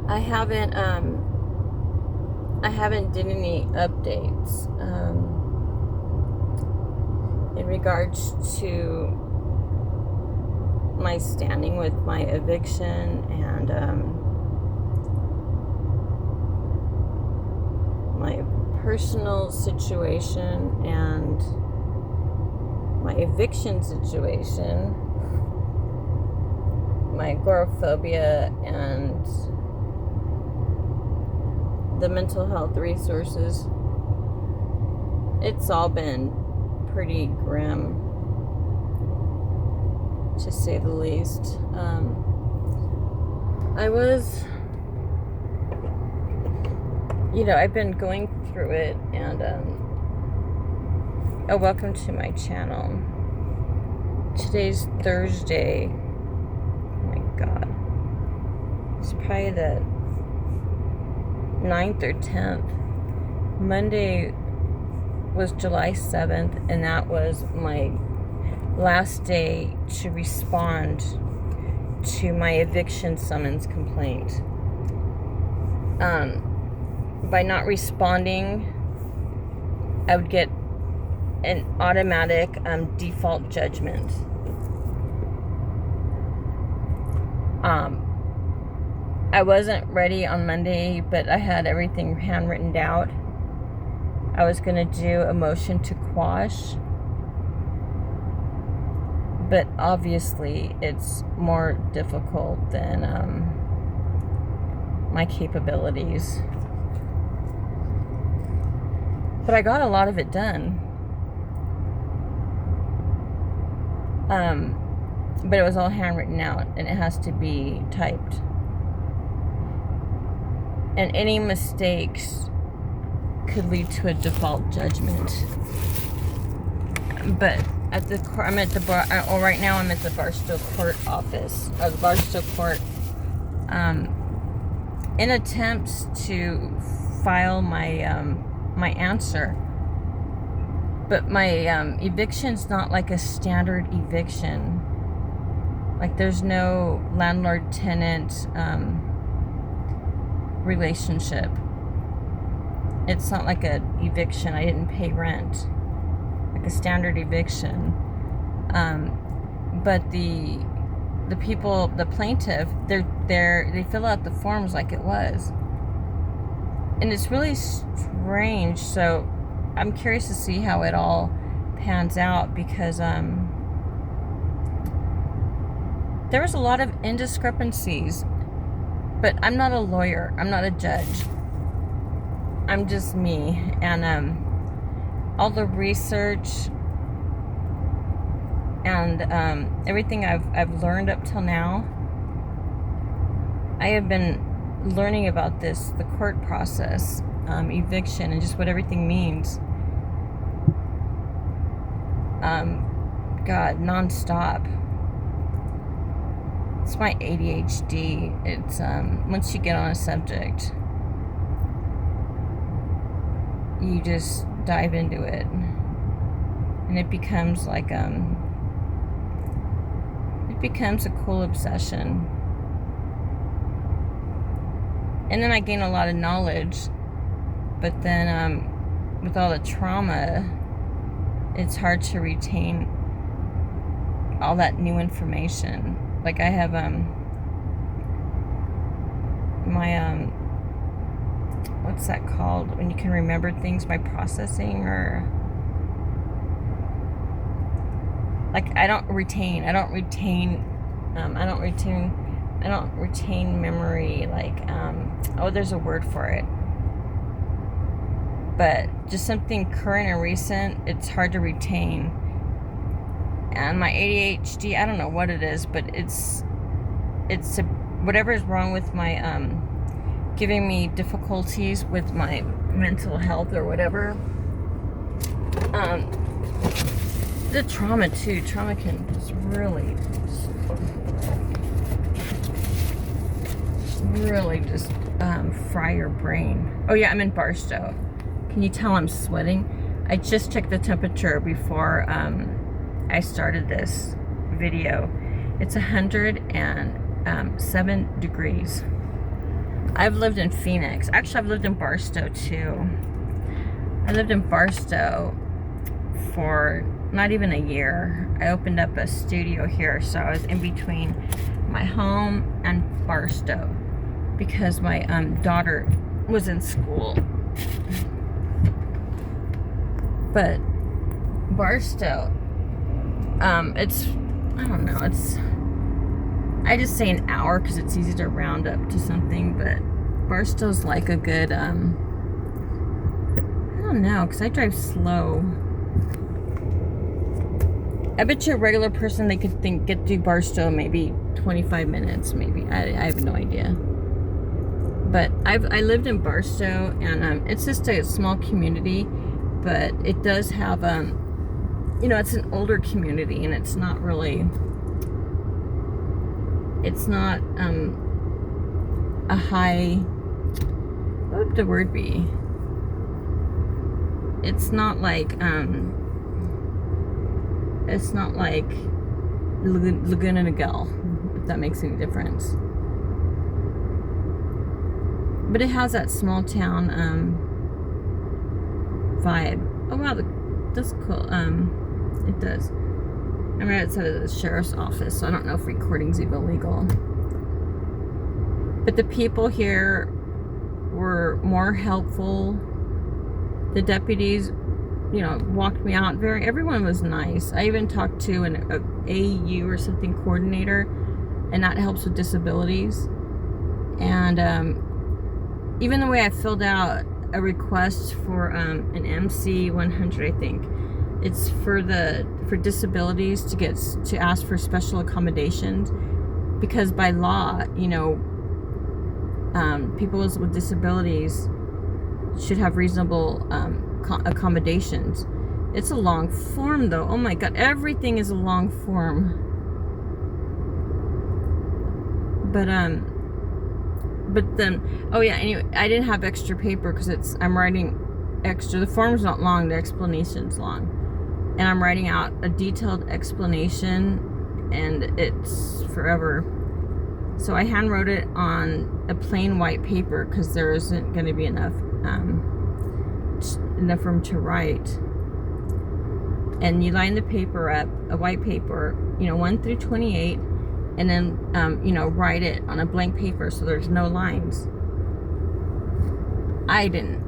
I haven't did any updates in regards to my standing with my eviction and my personal situation and my eviction situation, my agoraphobia, and the mental health resources. It's all been pretty grim, to say the least. I've been going through it, and welcome to my channel. Today's Thursday. Oh my God. It's probably the 9th or 10th. Monday was July 7th, and that was my last day to respond to my eviction summons complaint. By not responding, I would get an automatic default judgment. I wasn't ready on Monday, but I had everything handwritten out. I was going to do a motion to quash, but obviously it's more difficult than my capabilities. But I got a lot of it done. But it was all handwritten out, and it has to be typed. And any mistakes could lead to a default judgment. But at the court, I'm at the bar. Right now, I'm at the Barstow Court office, or the Barstow Court, in attempts to file my my answer. But my eviction's not like a standard eviction. Like, there's no landlord-tenant relationship. It's not like a eviction. I didn't pay rent, like a standard eviction. But the people, the plaintiff, they fill out the forms like it was, and it's really strange. So I'm curious to see how it all pans out, because there was a lot of indiscrepancies. But I'm not a lawyer. I'm not a judge. I'm just me. And all the research and everything I've learned up till now, I have been learning about the court process, eviction, and just what everything means. God, nonstop. It's my ADHD. It's once you get on a subject, you just dive into it, and it becomes like it becomes a cool obsession. And then I gain a lot of knowledge, but then with all the trauma, it's hard to retain all that new information. Like, I have my what's that called when you can remember things by processing, or like I don't retain memory, like there's a word for it, but just something current and recent, it's hard to retain. And my ADHD, I don't know what it is, but it's whatever is wrong with my giving me difficulties with my mental health or whatever. The trauma too. Trauma can just really just fry your brain. Oh yeah, I'm in Barstow. Can you tell I'm sweating? I just checked the temperature before I started this video. It's 107 degrees. I've lived in Phoenix. Actually, I've lived in Barstow too. I lived in Barstow for not even a year. I opened up a studio here, so I was in between my home and Barstow because my daughter was in school. But Barstow, it's, I don't know, it's, I just say an hour because it's easy to round up to something, but Barstow's like a good, I don't know, because I drive slow. I bet you a regular person, they could get to Barstow maybe 25 minutes, maybe. I have no idea. But I lived in Barstow, and it's just a small community, but it does have, you know, it's an older community, and it's not really, it's not a high, what would the word be? It's not like Laguna Niguel, if that makes any difference. But it has that small town vibe. Oh wow, that's cool. It does. I'm right outside of the sheriff's office, so I don't know if recording's even legal. But the people here were more helpful. The deputies, you know, walked me out. Everyone was nice. I even talked to an AU or something coordinator, and that helps with disabilities. And even the way I filled out a request for an MC 100, I think it's for disabilities to ask for special accommodations, because by law, you know, people with disabilities should have reasonable accommodations. It's a long form though. Oh my god, everything is a long form. But then, oh yeah, anyway, I didn't have extra paper because I'm writing extra. The form's not long, the explanation's long. And I'm writing out a detailed explanation, and it's forever. So I hand wrote it on a plain white paper because there isn't going to be enough room to write. And you line the paper up, a white paper, you know, 1 through 28, and then you know, write it on a blank paper so there's no lines. I did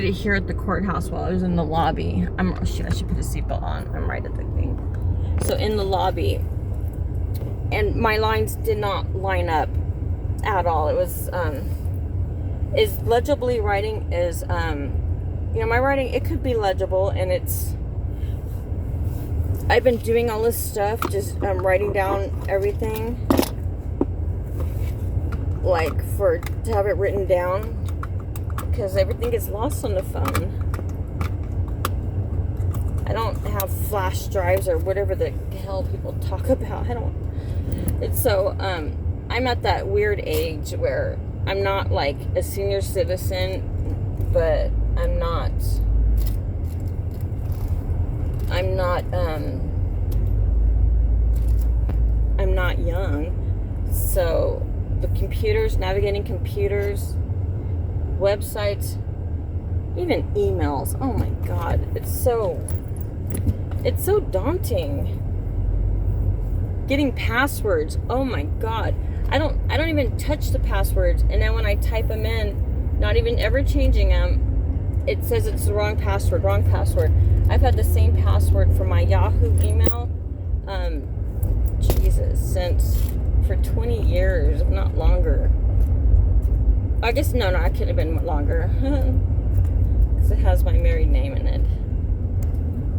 it here at the courthouse while I was in the lobby. I should put a seatbelt on. I'm right at the thing. So in the lobby, and my lines did not line up at all. It was is legibly writing is you know, my writing, it could be legible, and I've been doing all this stuff, just writing down everything, like to have it written down, because everything gets lost on the phone. I don't have flash drives or whatever the hell people talk about. It's so, I'm at that weird age where I'm not like a senior citizen, but I'm not young. So the computers, navigating computers, websites, even emails, oh my god, it's so daunting. Getting passwords, oh my god, I don't even touch the passwords, and then when I type them in, not even ever changing them, it says it's the wrong password. I've had the same password for my Yahoo email, for 20 years, if not longer. I guess, no, it could have been longer, because it has my married name in it.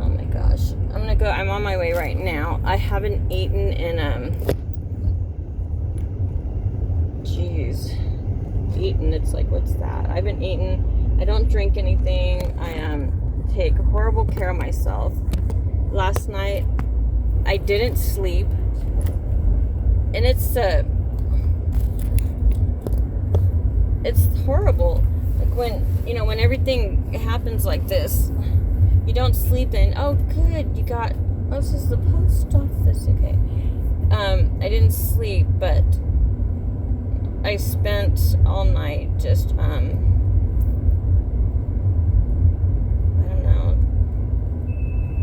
Oh my gosh, I'm on my way right now. I haven't eaten in, it's like, what's that? I haven't eaten, I don't drink anything, I take horrible care of myself. Last night, I didn't sleep, and it's horrible. Like when everything happens like this, you don't sleep in. Oh, good, this is the post office. Okay. I didn't sleep, but I I spent all night just, I don't know,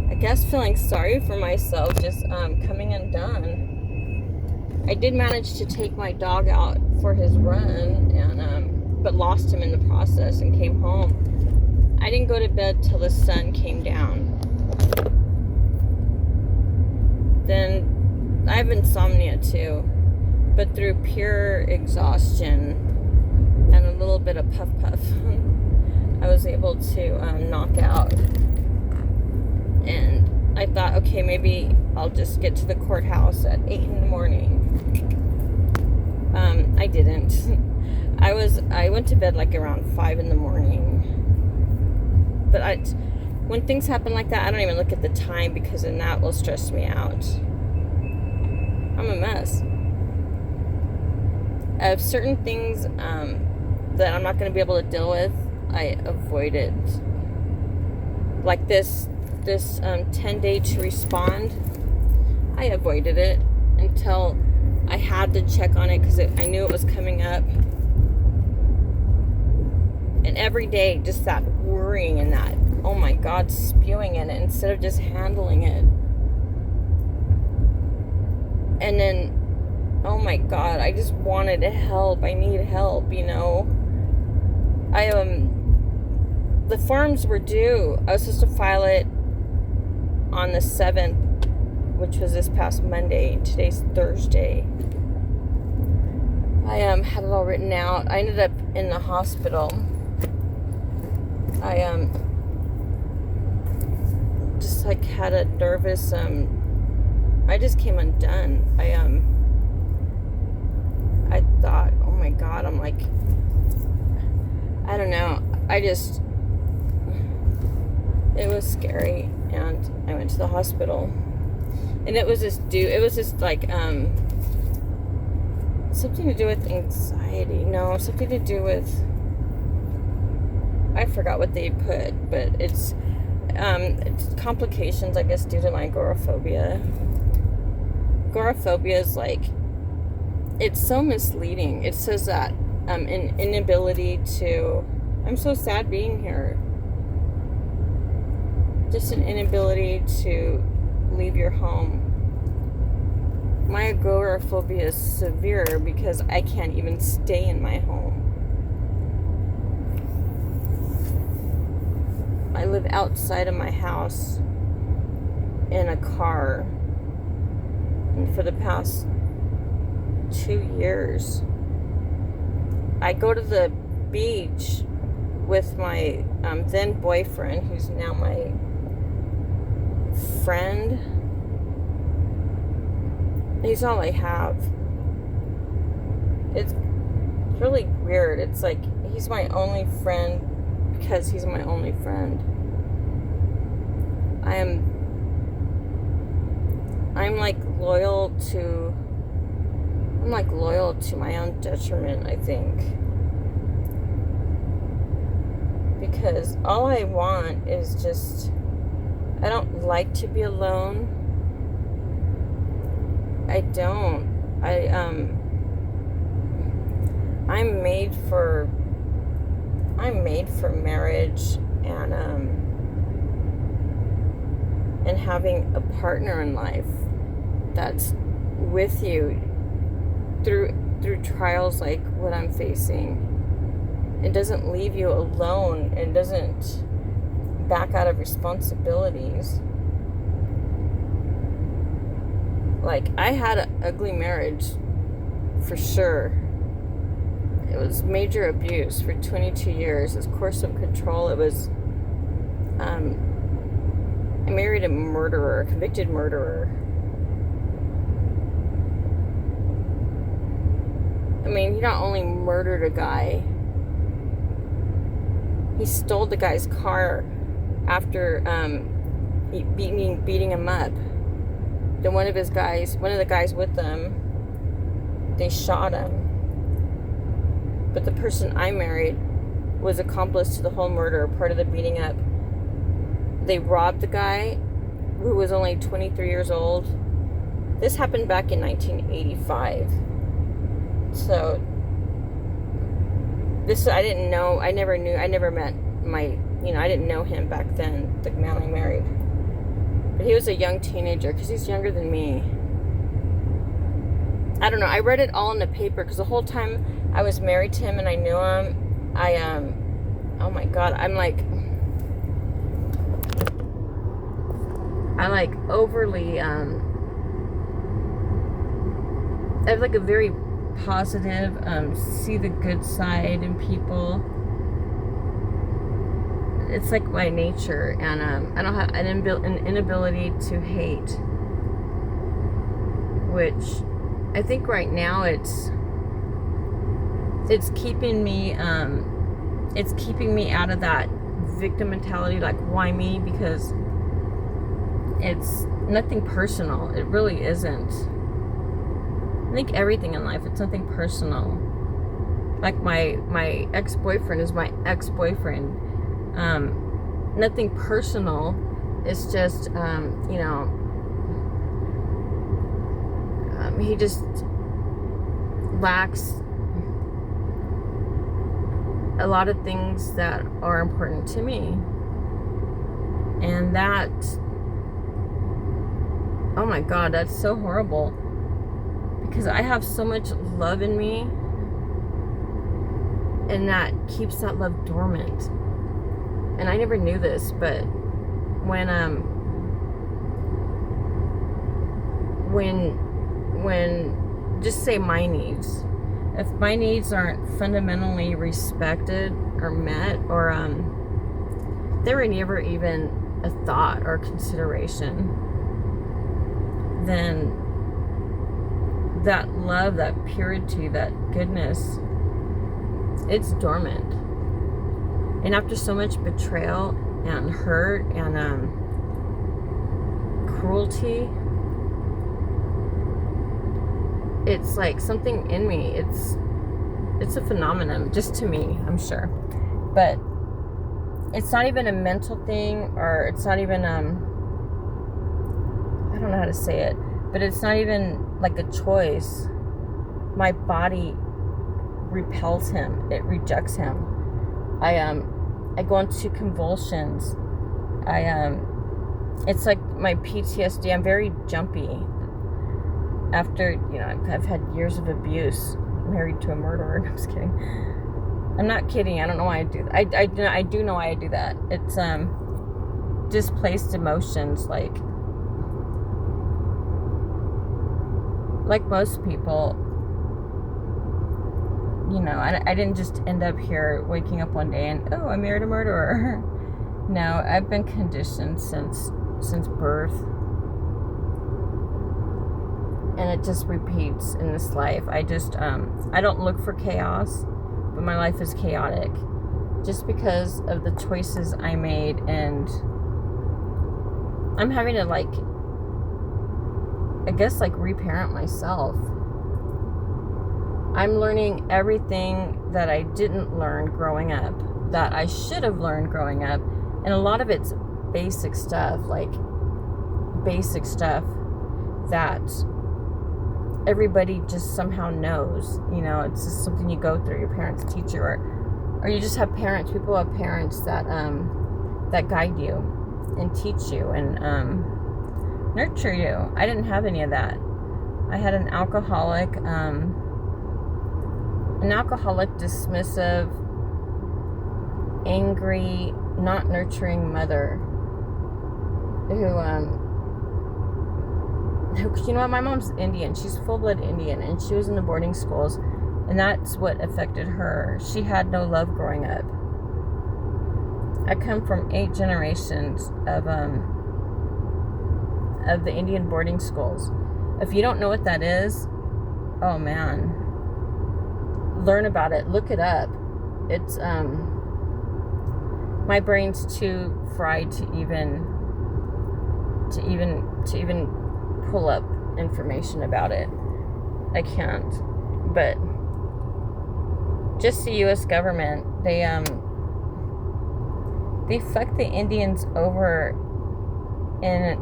I guess feeling sorry for myself, just coming undone. I did manage to take my dog out for his run, and but lost him in the process and came home. I didn't go to bed till the sun came down. Then I have insomnia too, but through pure exhaustion and a little bit of puff, I was able to knock out. And I thought, okay, maybe I'll just get to the courthouse at 8 in the morning. I didn't. I went to bed like around 5 in the morning. But when things happen like that, I don't even look at the time, because then that will stress me out. I'm a mess. Of certain things that I'm not going to be able to deal with, I avoid it. Like this 10-day to respond, I avoided it until I had to check on it, because I knew it was coming up. And every day, just that worrying and that, oh my God, spewing in it instead of just handling it. And then, oh my God, I just wanted to help. I need help, you know. The forms were due. I was supposed to file it on the 7th, which was this past Monday. Today's Thursday. I had it all written out. I ended up in the hospital. I just like had a nervous I just came undone. I thought, oh my God, I'm like, I don't know. It was scary, and I went to the hospital, and it was just like something to do with anxiety. No, something to do with, I forgot what they put, but it's complications, I guess, due to my agoraphobia. Agoraphobia is like, it's so misleading. It says that an inability to, I'm so sad being here. Just an inability to leave your home. My agoraphobia is severe because I can't even stay in my home. I live outside of my house in a car. And for the past 2 years, I go to the beach with my then boyfriend, who's now my friend. He's all I have. It's really weird. It's like he's my only friend because he's my only friend. I'm like loyal to my own detriment, I think. Because all I want is just, I don't like to be alone. I don't. I'm made for marriage and having a partner in life that's with you through trials like what I'm facing. It doesn't leave you alone. It doesn't back out of responsibilities. Like, I had an ugly marriage, for sure. It was major abuse for 22 years. It was coercive control. It was, I married a murderer, a convicted murderer. I mean, he not only murdered a guy, he stole the guy's car after beating him up. Then one of the guys with them, they shot him. But the person I married was accomplice to the whole murder, part of the beating up. They robbed the guy, who was only 23 years old. This happened back in 1985. So this, I didn't know, I never met my, I didn't know him back then, the man I married. But he was a young teenager, because he's younger than me. I don't know, I read it all in the paper, because the whole time I was married to him and I knew him, oh my God, I overly, I have like a very positive, see the good side in people. It's like my nature, and I don't have an inability to hate, which I think right now it's keeping me out of that victim mentality, like why me, because it's nothing personal. It really isn't. I think everything in life, it's nothing personal. Like my ex-boyfriend is my ex-boyfriend. Nothing personal. It's just, he just lacks a lot of things that are important to me. And that, oh my God, that's so horrible. Because I have so much love in me, and that keeps that love dormant. And I never knew this, but when just say my needs, if my needs aren't fundamentally respected or met, or they were never even a thought or consideration, then that love, that purity, that goodness, it's dormant. And after so much betrayal and hurt and cruelty, it's like something in me, it's a phenomenon, just to me, I'm sure. But it's not even a mental thing, or it's not even, I don't know how to say it, but it's not even like a choice. My body repels him. It rejects him. I go into convulsions. It's like my PTSD. I'm very jumpy. After, I've had years of abuse, married to a murderer. I'm just kidding. I'm not kidding. I don't know why I do that. I do know why I do that. It's displaced emotions, like most people. I didn't just end up here waking up one day and, oh, I married a murderer. No, I've been conditioned since birth. And it just repeats in this life. I don't look for chaos, but my life is chaotic. Just because of the choices I made, and I'm having to reparent myself. I'm learning everything that I didn't learn growing up, that I should have learned growing up. And a lot of it's basic stuff that everybody just somehow knows. It's just something you go through. Your parents teach you, or you just have parents. People have parents that guide you and teach you and nurture you. I didn't have any of that. I had an alcoholic, dismissive, angry, not nurturing mother who, my mom's Indian. She's full-blood Indian, and she was in the boarding schools, and that's what affected her. She had no love growing up. I come from 8 generations of the Indian boarding schools. If you don't know what that is, oh man, learn about it. Look it up. It's my brain's too fried to even pull up information about it. I can't. But just the U.S. government, they fuck the Indians over in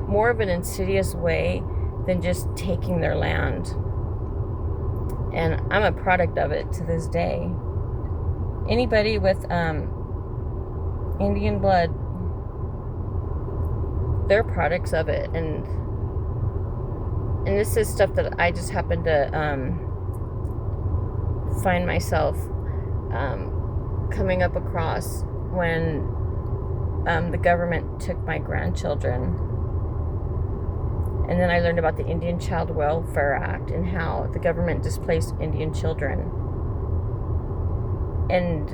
more of an insidious way than just taking their land. And I'm a product of it to this day. Anybody with Indian blood, they're products of it, and this is stuff that I just happen to find myself coming up across when the government took my grandchildren. And then I learned about the Indian Child Welfare Act and how the government displaced Indian children. And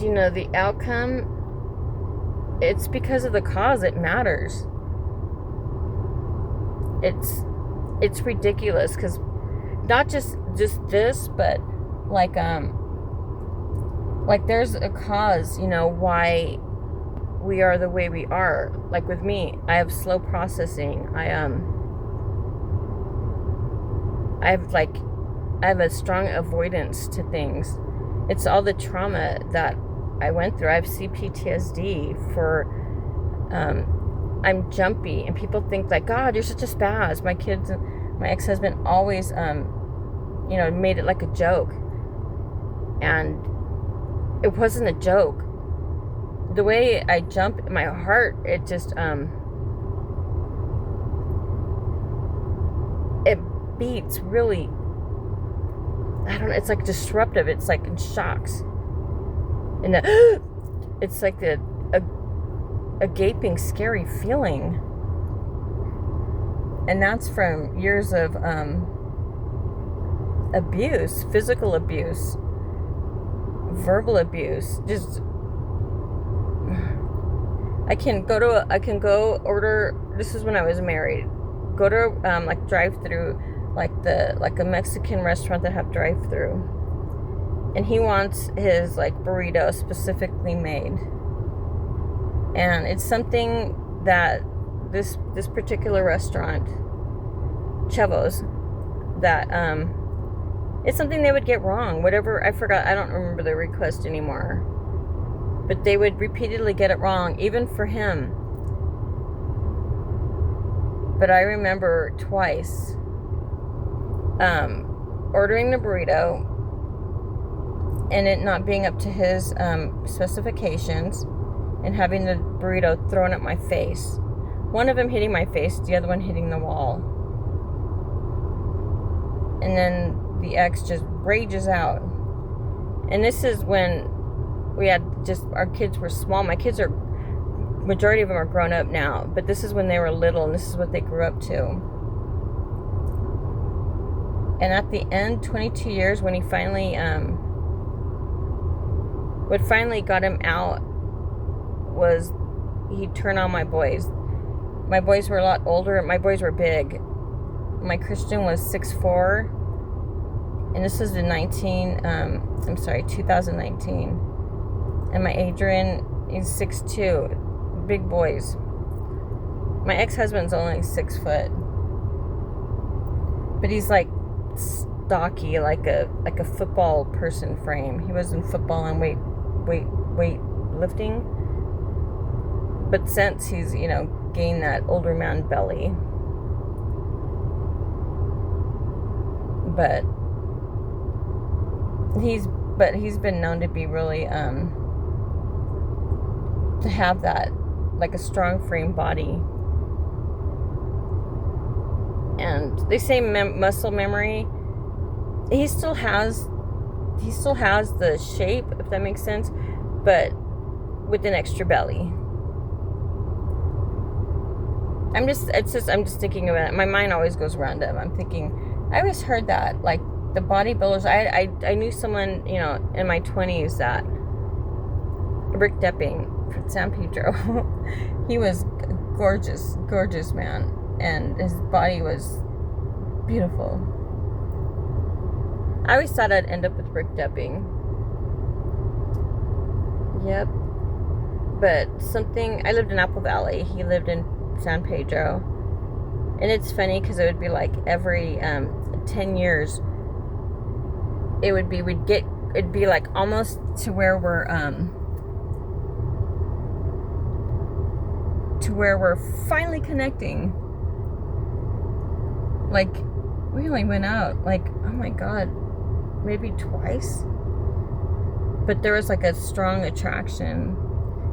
you know, the outcome, it's because of the cause. It matters. It's ridiculous, because not just this, but like there's a cause, you know, why we are the way we are. Like with me, I have slow processing. I have a strong avoidance to things. It's all the trauma that I went through. I have CPTSD for I'm jumpy, and people think like, God, you're such a spaz. My kids, my ex-husband always you know, made it like a joke, and it wasn't a joke. The way I jump, my heart, it just it beats really, I don't know, it's like disruptive. It's like in shocks, and it's like a gaping, scary feeling, and that's from years of abuse, physical abuse, verbal abuse. Just I can go order. This is when I was married. Go to like drive-through, like a Mexican restaurant that have drive-through, and he wants his like burrito specifically made, and it's something that this particular restaurant, Chavos, that it's something they would get wrong. Whatever, I forgot. I don't remember the request anymore. But they would repeatedly get it wrong, even for him. But I remember twice ordering the burrito and it not being up to his specifications, and having the burrito thrown at my face. One of them hitting my face, the other one hitting the wall. And then the ex just rages out. And this is when we had just, our kids were small. My kids are, majority of them are grown up now, but this is when they were little, and this is what they grew up to. And at the end, 22 years, when he finally, what finally got him out was he turned on my boys. My boys were a lot older. My boys were big. My Christian was 6'4", and this is the 2019. And my Adrian is 6'2", big boys. My ex-husband's only 6 foot, but he's like stocky, like a football person frame. He was in football and weight lifting, but since he's, you know, gained that older man belly. But he's been known to be really to have that, like a strong frame body. And they say muscle memory. He still has the shape, if that makes sense, but with an extra belly. I'm just thinking about it. My mind always goes random. I'm thinking, I always heard that, like, the bodybuilders, I knew someone, you know, in my 20s that, Rick Depping from San Pedro, he was a gorgeous man, and his body was beautiful. I always thought I'd end up with Rick Depping. Yep. But I lived in Apple Valley, he lived in San Pedro, and it's funny because it would be like every 10 years, it'd be like almost to where we're finally connecting. Like, We only went out, like, oh my God, maybe twice. But there was like a strong attraction,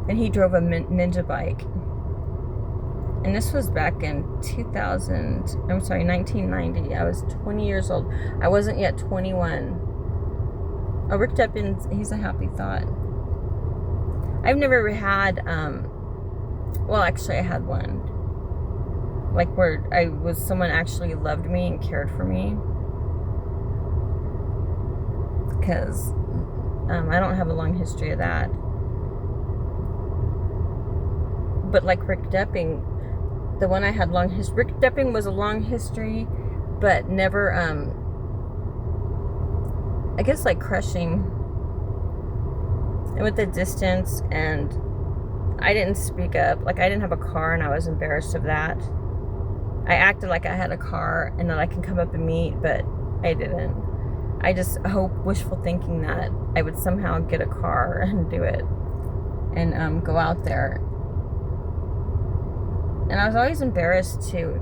and he drove a ninja bike. And this was back in 1990. I was 20 years old. I wasn't yet 21. Oh, Rick Deppin, he's a happy thought. I've never had, well, actually I had one. Like where someone actually loved me and cared for me. Because I don't have a long history of that. But like Rick Deppin, the one I had long history. Rick Deppin was a long history, but never, I guess like crushing. And with the distance, and I didn't speak up. Like I didn't have a car, and I was embarrassed of that. I acted like I had a car and that I can come up and meet, but I didn't. I just wishful thinking that I would somehow get a car and do it and go out there. And I was always embarrassed to,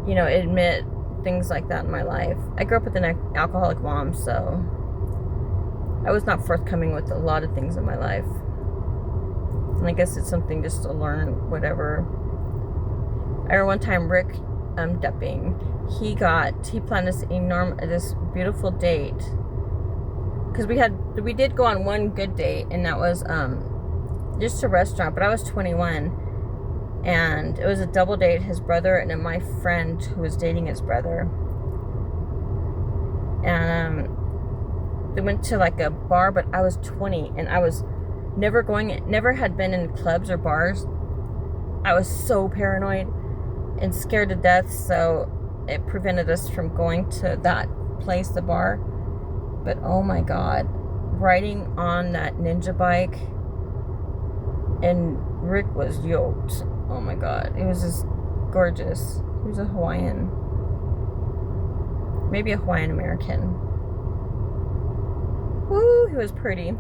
admit things like that in my life. I grew up with an alcoholic mom, so I was not forthcoming with a lot of things in my life. And I guess it's something just to learn, whatever. I remember one time Rick Deppin, he planned this beautiful date, because we did go on one good date, and that was just a restaurant, but I was 21, and it was a double date, his brother and then my friend who was dating his brother. And they went to like a bar, but I was 20, and I was never had been in clubs or bars. I was so paranoid and scared to death, so it prevented us from going to that place, the bar. But oh my God, riding on that ninja bike, and Rick was yoked. Oh my God, it was just gorgeous. He was a Hawaiian, maybe a Hawaiian American. Woo, he was pretty.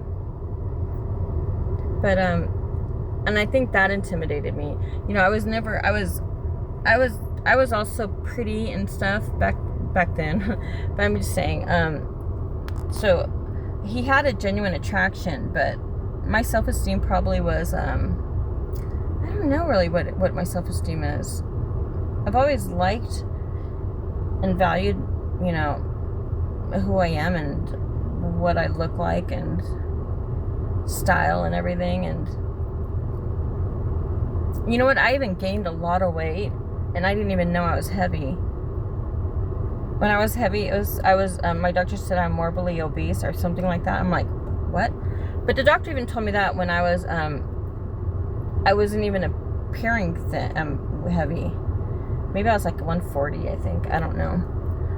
But and I think that intimidated me. I was also pretty and stuff back then. But I'm just saying, so he had a genuine attraction, but my self-esteem probably was, I don't know really what my self-esteem is. I've always liked and valued, who I am and what I look like and style and everything. And you know what? I even gained a lot of weight, and I didn't even know I was heavy. When I was heavy, my doctor said I'm morbidly obese or something like that. I'm like, what? But the doctor even told me that when I wasn't even appearing heavy. Maybe I was like 140, I think. I don't know.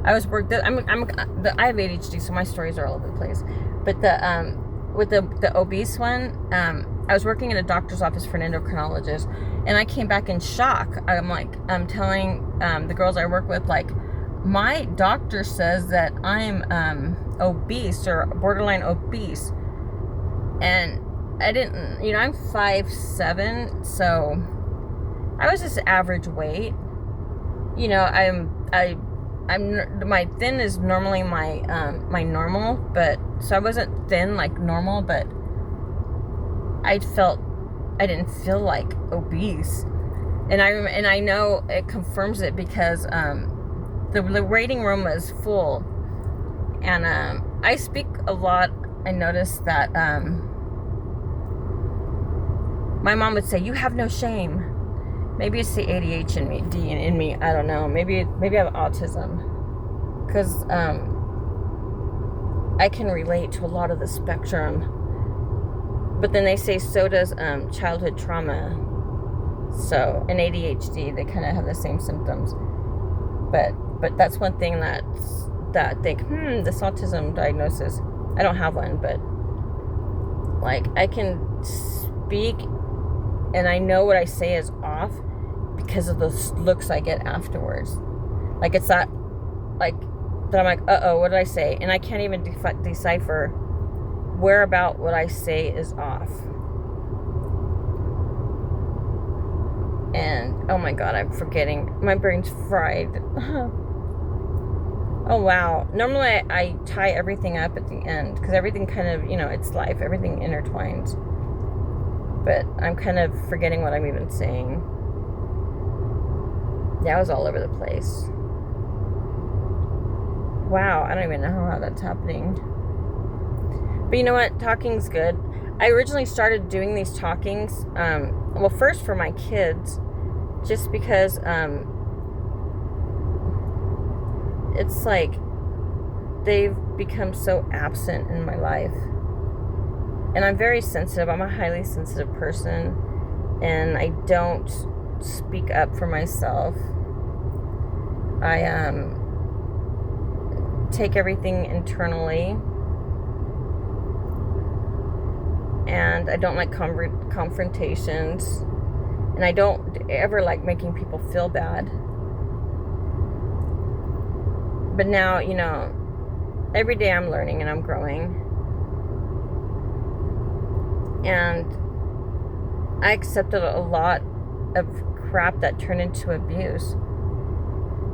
I have ADHD, so my stories are all over the place. But with the obese one, I was working in a doctor's office for an endocrinologist, and I came back in shock. I'm telling the girls I work with, like, my doctor says that I'm obese or borderline obese, and I didn't. I'm 5'7", so I was just average weight. My thin is normally my normal, but so I wasn't thin like normal, but I didn't feel like obese, and I know it confirms it because the waiting room was full, and I speak a lot. I noticed that my mom would say, "You have no shame." Maybe it's the ADHD in me. I don't know. Maybe I have autism, because I can relate to a lot of the spectrum. But then they say so does childhood trauma. So and ADHD, they kind of have the same symptoms. But that's one thing that think this autism diagnosis. I don't have one, but like I can speak. And I know what I say is off because of the looks I get afterwards. Like, it's that, like, that I'm like, uh-oh, what did I say? And I can't even decipher where about what I say is off. And, oh my God, I'm forgetting. My brain's fried. Oh, wow. Normally I tie everything up at the end because everything kind of, it's life. Everything intertwines. But I'm kind of forgetting what I'm even saying. Yeah, I was all over the place. Wow, I don't even know how that's happening. But you know what? Talking's good. I originally started doing these talkings, well, first for my kids, just because it's like they've become so absent in my life. And I'm very sensitive. I'm a highly sensitive person, and I don't speak up for myself. I take everything internally, and I don't like confrontations, and I don't ever like making people feel bad. But now, every day I'm learning and I'm growing, and I accepted a lot of crap that turned into abuse.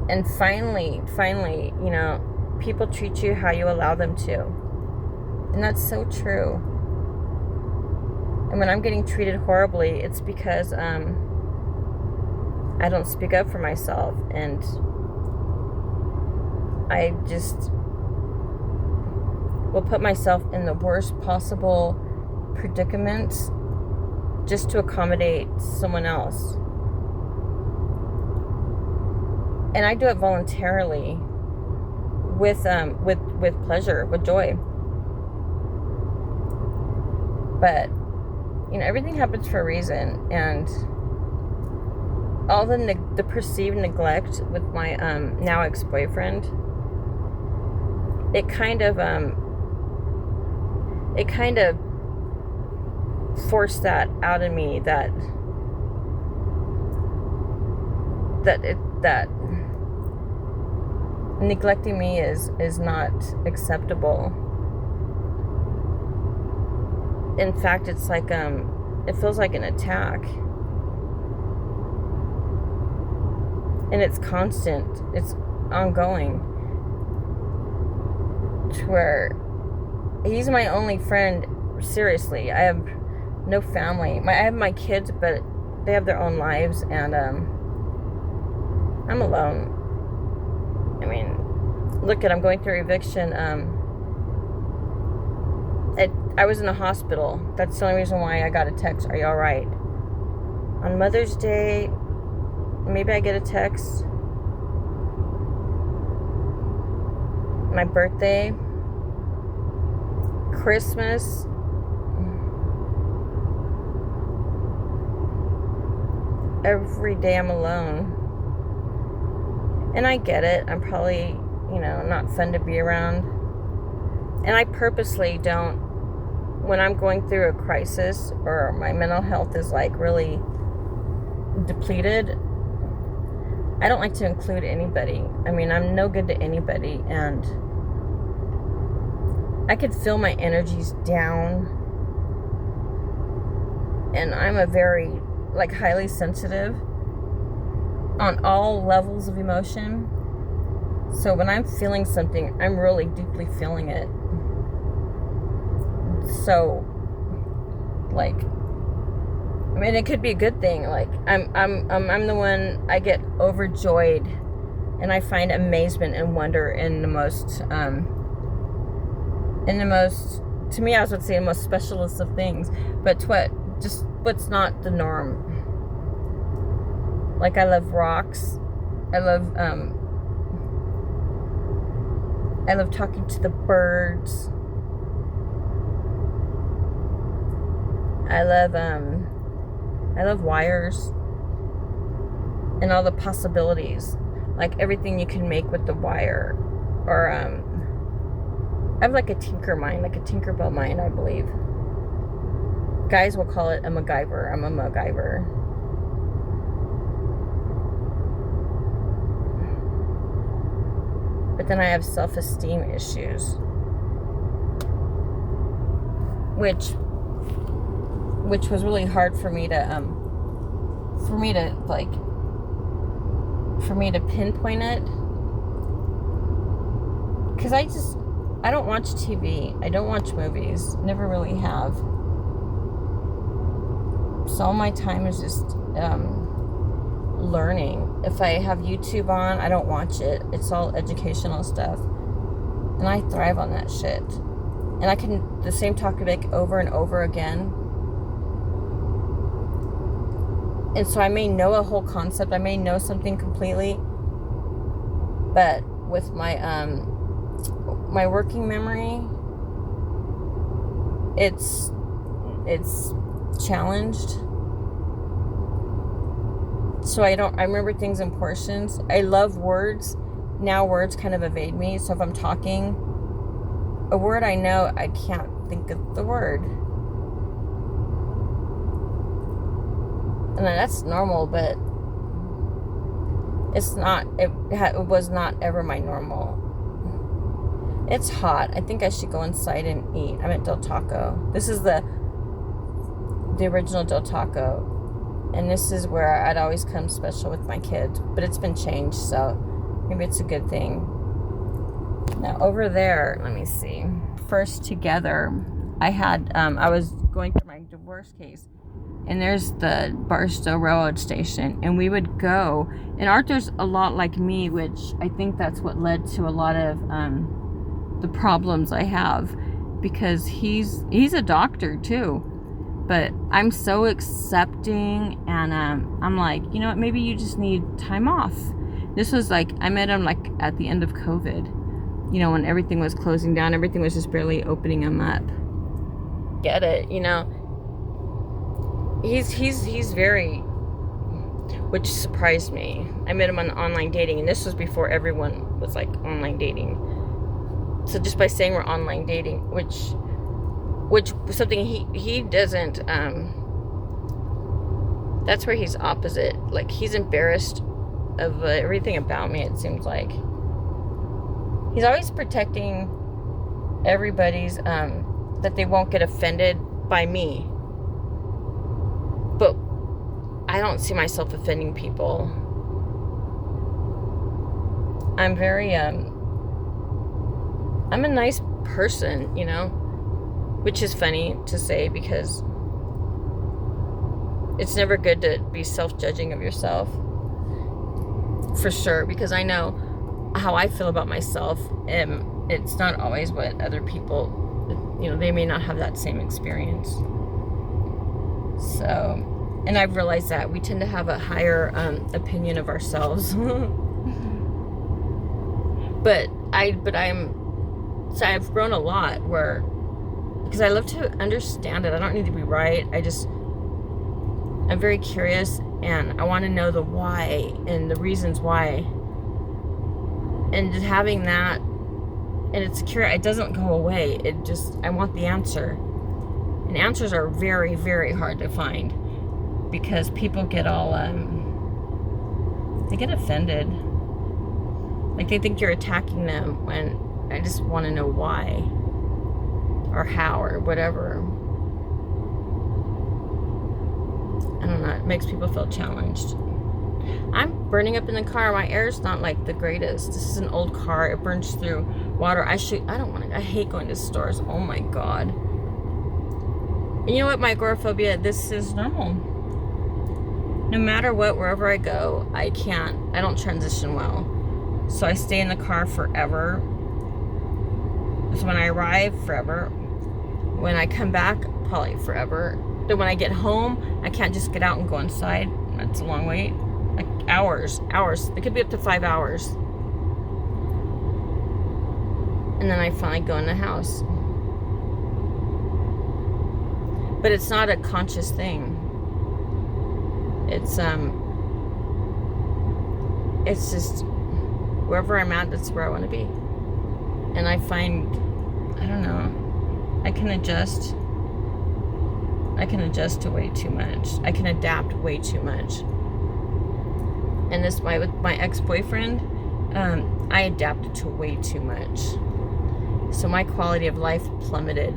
And finally, people treat you how you allow them to. And that's so true. And when I'm getting treated horribly, it's because I don't speak up for myself, and I just will put myself in the worst possible predicaments just to accommodate someone else. And I do it voluntarily, with pleasure, with joy. But everything happens for a reason, and all the perceived neglect with my now ex-boyfriend, it kind of forced that out of me, that neglecting me is not acceptable. In fact, it's like it feels like an attack, and it's constant, it's ongoing, to where he's my only friend. Seriously, I have no family. I have my kids, but they have their own lives, and I'm alone. I mean, I'm going through eviction. I was in a hospital. That's the only reason why I got a text, "Are you all right?" On Mother's Day, maybe I get a text. My birthday, Christmas, every day I'm alone. And I get it. I'm probably, not fun to be around. And I purposely don't, when I'm going through a crisis or my mental health is like really depleted, I don't like to include anybody. I mean, I'm no good to anybody, and I could feel my energies down. And I'm a very, highly sensitive on all levels of emotion. So when I'm feeling something, I'm really deeply feeling it. So, it could be a good thing. I'm the one, I get overjoyed, and I find amazement and wonder in the most, to me, I would say the most specialist of things. But what's not the norm. I love rocks. I love talking to the birds. I love wires and all the possibilities, everything you can make with the wire. Or I have a Tinkerbell mind, I believe. Guys will call it a MacGyver. I'm a MacGyver. But then I have self-esteem issues, which was really hard for me to pinpoint it. because I don't watch TV. I don't watch movies. Never really have. So all my time is just learning. If I have YouTube on, I don't watch it. It's all educational stuff. And I thrive on that shit. And I can, the same topic over and over again. And so I may know a whole concept. I may know something completely. But with my my working memory, it's challenged. So I remember things in portions. I love words. Now words kind of evade me. So if I'm talking a word I know, I can't think of the word. And that's normal, but it's not, it was not ever my normal. It's hot. I think I should go inside and eat. I'm at Del Taco. This is the original Del Taco. And this is where I'd always come special with my kids. But it's been changed, so maybe it's a good thing. Now over there, let me see. First Together, I had, I was going through my divorce case. And there's the Barstow Railroad Station. And we would go. And Arthur's a lot like me, which I think that's what led to a lot of the problems I have. Because he's a doctor too. But I'm so accepting. And I'm like, you know what? Maybe you just need time off. This was like, I met him like at the end of COVID. You know, when everything was closing down. Everything was just barely opening him up. Get it, you know. He's very, which surprised me. I met him on online dating, and this was before everyone was like online dating. So just by saying we're online dating, which something he doesn't, that's where he's opposite. Like, he's embarrassed of everything about me, it seems like. He's always protecting everybody's, that they won't get offended by me. But I don't see myself offending people. I'm very, I'm a nice person, you know, which is funny to say because it's never good to be self-judging of yourself, for sure, because I know how I feel about myself, and it's not always what other people, you know, they may not have that same experience. So, and I've realized that we tend to have a higher opinion of ourselves. But I've grown a lot where, because I love to understand it. I don't need to be right. I'm very curious, and I want to know the why and the reasons why. And just having that, and it's secure, it doesn't go away. I want the answer. And answers are very, very hard to find because people get all, they get offended. Like they think you're attacking them when I just want to know why or how or whatever. I don't know. It makes people feel challenged. I'm burning up in the car. My air's not like the greatest. This is an old car. It burns through water. I hate going to stores. Oh my God. And you know what, my agoraphobia, this is normal. No matter what, wherever I go, I don't transition well. So I stay in the car forever. So when I arrive, forever. When I come back, probably forever. Then when I get home, I can't just get out and go inside. That's a long wait. Like hours. It could be up to 5 hours. And then I finally go in the house. But it's not a conscious thing. It's just wherever I'm at, that's where I want to be. And I find, I don't know, I can adjust to way too much. I can adapt way too much. And with my ex-boyfriend, I adapted to way too much. So my quality of life plummeted.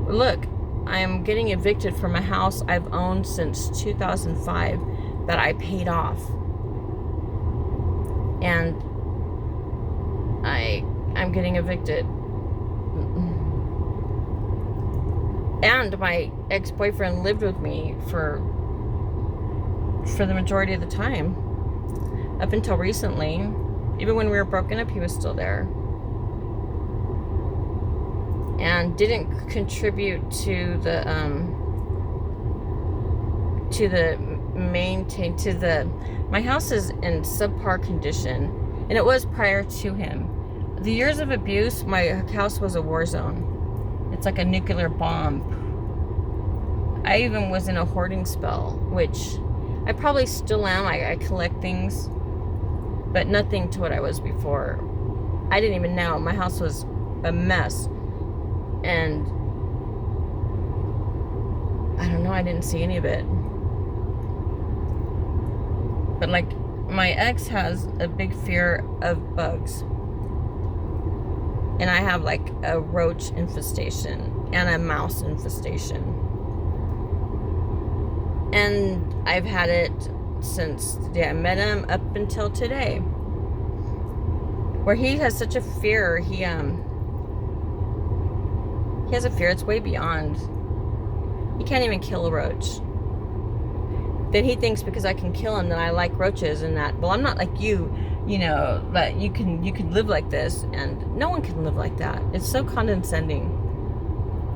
Look, I am getting evicted from a house I've owned since 2005 that I paid off. And I I'm getting evicted. And my ex-boyfriend lived with me for the majority of the time. Up until recently. Even when we were broken up, he was still there. And didn't contribute to the my house is in subpar condition, and it was prior to him. The years of abuse, my house was a war zone. It's like a nuclear bomb. I even was in a hoarding spell, which I probably still am. I collect things, but nothing to what I was before. I didn't even know. My house was a mess. And I don't know, I didn't see any of it. But like, my ex has a big fear of bugs. And I have like a roach infestation and a mouse infestation. And I've had it since the day I met him up until today. Where he has such a fear, he has a fear, it's way beyond. He can't even kill a roach. Then he thinks because I can kill him that I like roaches, and that, well, I'm not like you know, that you can live like this, and no one can live like that. It's so condescending.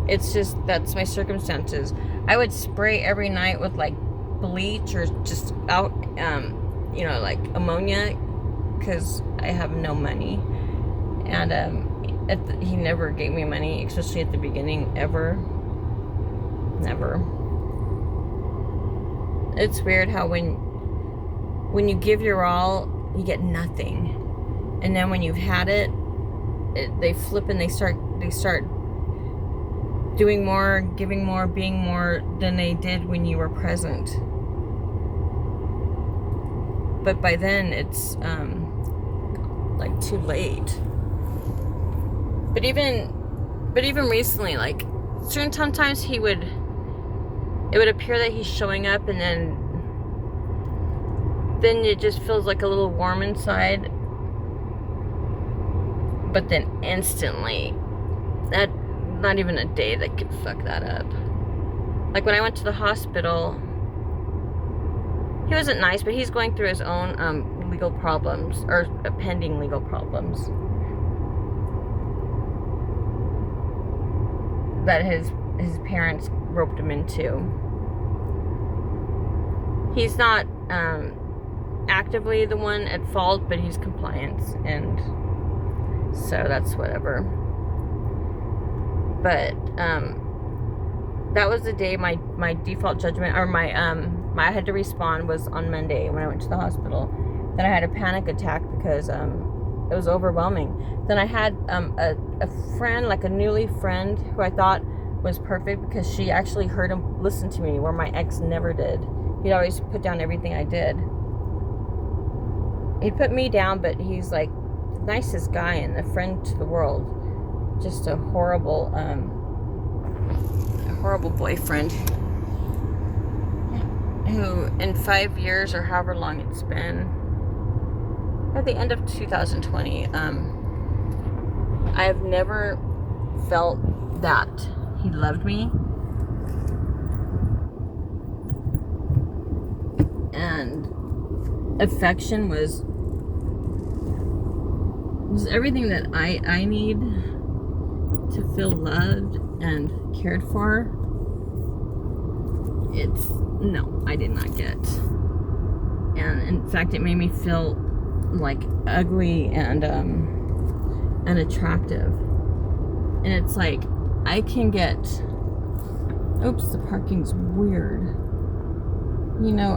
It's just, that's my circumstances. I would spray every night with like bleach or just out, like ammonia, because I have no money. And he never gave me money, especially at the beginning, ever. Never. It's weird how when you give your all, you get nothing, and then when you've had it, they flip and they start doing more, giving more, being more than they did when you were present. But by then it's like too late. But even recently, like certain sometimes it would appear that he's showing up, and then it just feels like a little warm inside. But then instantly, that not even a day that could fuck that up. Like when I went to the hospital, he wasn't nice, but he's going through his own legal problems, or pending legal problems that his parents roped him into. He's not actively the one at fault, but he's compliant, and so that's whatever. But that was the day my default judgment, or I had to respond, was on Monday when I went to the hospital. Then I had a panic attack because it was overwhelming. Then I had a friend, like a newly friend, who I thought was perfect because she actually heard him listen to me, where my ex never did. He'd always put down everything I did. He put me down, but he's like the nicest guy and a friend to the world. Just a horrible boyfriend who, in 5 years or however long it's been, at the end of 2020, I have never felt that he loved me. And affection was everything that I need to feel loved and cared for. No, I did not get. And in fact, it made me feel like ugly and unattractive. And it's like, I can get, oops, the parking's weird.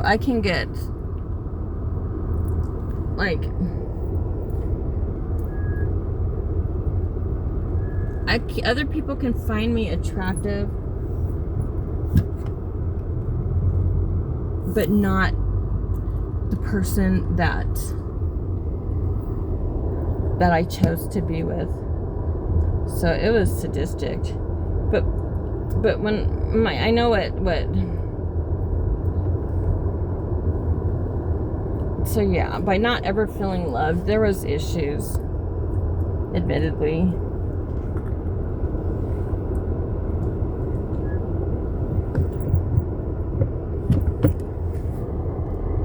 I can get, like, other people can find me attractive, but not the person that I chose to be with. So it was sadistic. But when I know what. So yeah, by not ever feeling loved, there was issues. admittedly.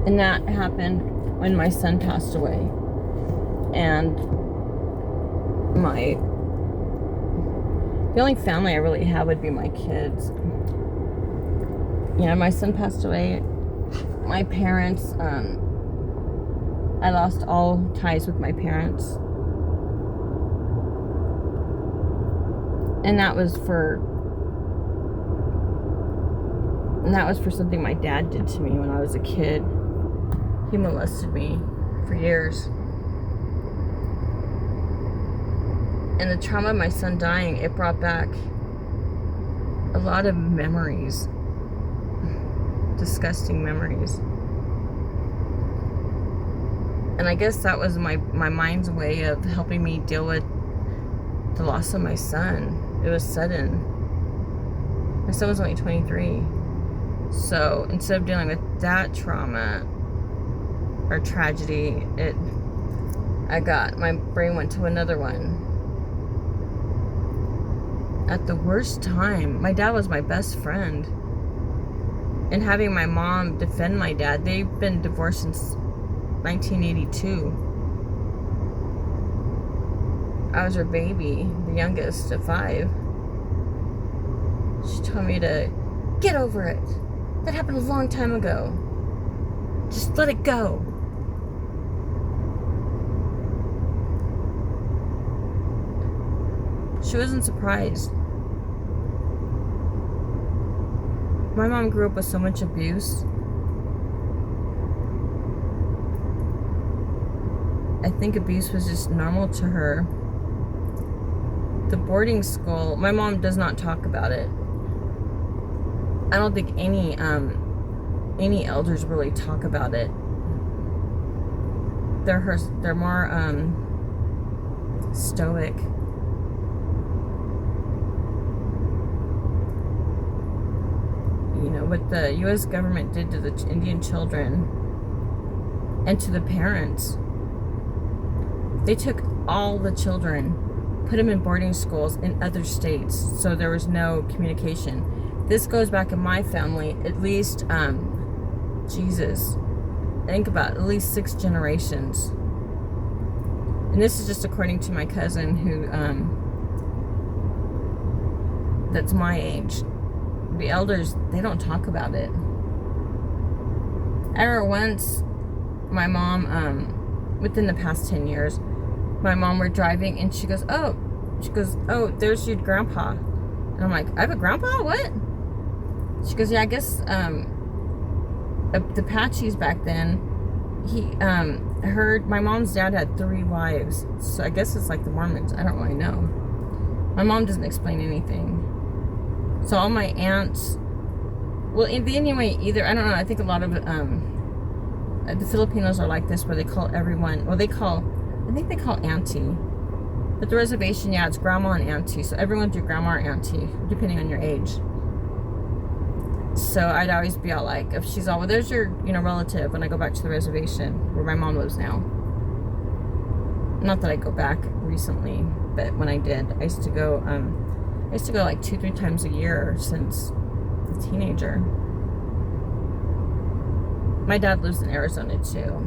And that happened when my son passed away. And the only family I really have would be my kids. My son passed away. My parents, I lost all ties with my parents. And that was for something my dad did to me when I was a kid. He molested me for years. And the trauma of my son dying, it brought back a lot of memories. Disgusting memories. And I guess that was my mind's way of helping me deal with the loss of my son. It was sudden. My son was only 23. So instead of dealing with that trauma or tragedy, my brain went to another one. At the worst time, my dad was my best friend. And having my mom defend my dad, they've been divorced since 1982. I was her baby, the youngest of 5. She told me to get over it. That happened a long time ago. Just let it go. She wasn't surprised. My mom grew up with so much abuse. I think abuse was just normal to her. The boarding school, my mom does not talk about it. I don't think any elders really talk about it. They're more stoic. What the U.S. government did to the Indian children and to the parents. They took all the children, put them in boarding schools in other states, so there was no communication. This goes back in my family, at least, Jesus, think about at least 6 generations. And this is just according to my cousin who, that's my age. The elders, they don't talk about it. I remember once, my mom, within the past 10 years, my mom were driving and she goes, oh, there's your grandpa. And I'm like, I have a grandpa? What? She goes, yeah, I guess, the Apaches back then, he, heard my mom's dad had 3 wives. So I guess it's like the Mormons. I don't really know. My mom doesn't explain anything. So all my aunts, well, anyway, either, I don't know, I think a lot of, the Filipinos are like this, where they call everyone, I think they call auntie. But the reservation, yeah, it's grandma and auntie. So everyone's your grandma or auntie, depending on your age. So I'd always be all like, if she's all, well, there's your, relative, when I go back to the reservation, where my mom lives now. Not that I go back recently, but when I did, I used to go like 2-3 times a year since a teenager. My dad lives in Arizona too.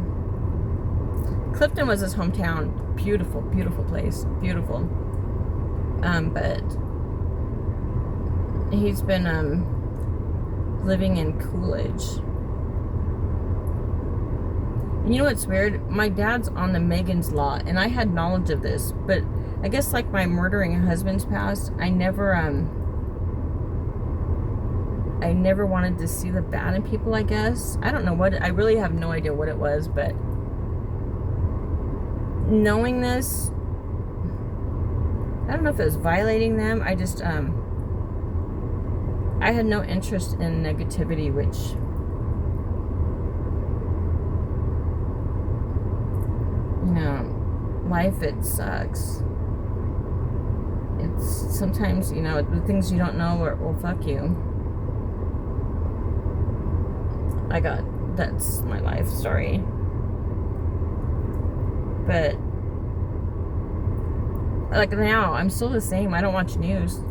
Clifton was his hometown. Beautiful, beautiful place. Beautiful. But he's been living in Coolidge. You know what's weird? My dad's on the Megan's Law, and I had knowledge of this, but I guess like my murdering husband's past, I never wanted to see the bad in people, I guess. I don't know what, I really have no idea what it was, but knowing this, I don't know if it was violating them. I just, I had no interest in negativity, which, life, it sucks. It's sometimes, the things you don't know will fuck you. That's my life story. But like now, I'm still the same. I don't watch news.